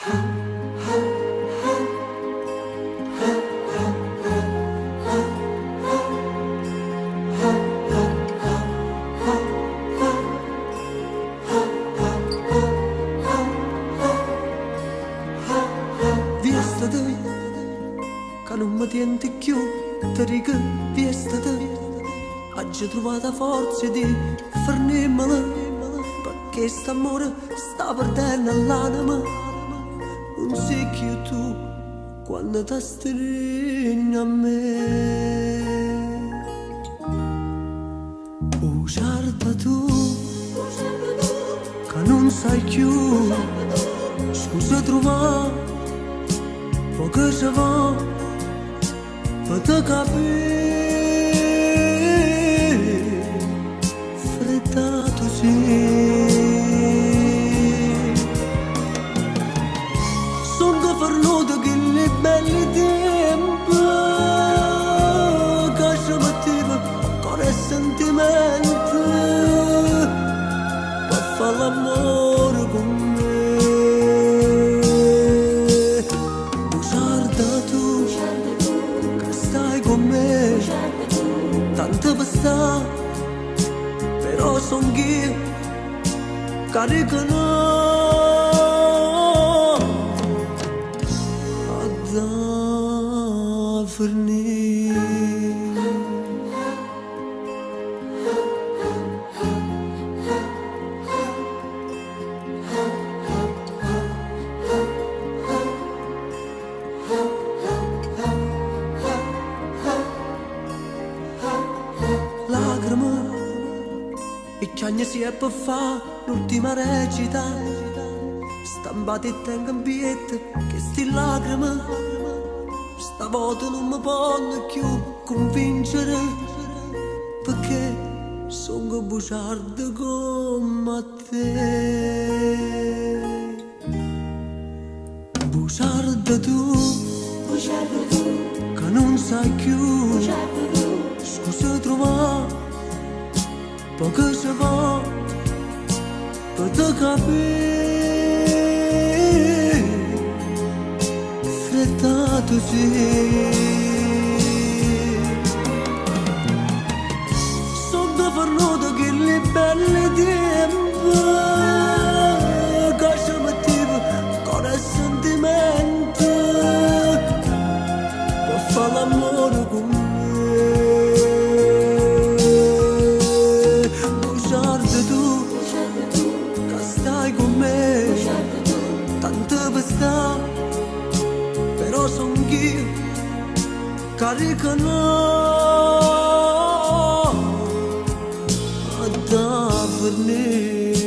Che non mi tienti più, ti dico viestate. Oggi ho trovato forza di fermarmela, perché st'amore sta perdendo l'anima. Non sei più tu quando ti stringi a me. Bugiarda tu, che non sai più, scusa trovare, poco ci va. Poate capire, frettato sì. Sono fermato che le belle tempi che ci metteva con il sentimento per fare l'amore con me. Bugiarda tu, tanto per sta, però son io carico no a da fornire. E che ogni si è per fare l'ultima recita, stampate e tengo in biglietto che sti lacrime stavolta non mi possono più convincere, perché sono bugiardo come te. Bugiardo tu, che non sai più, scusa trovare poco ci va per te capire, frettato sì. Sono fermato che le belle tempi che ci metteva con il sentimento per fare l'amore con me. Però son io carico no a da fornire.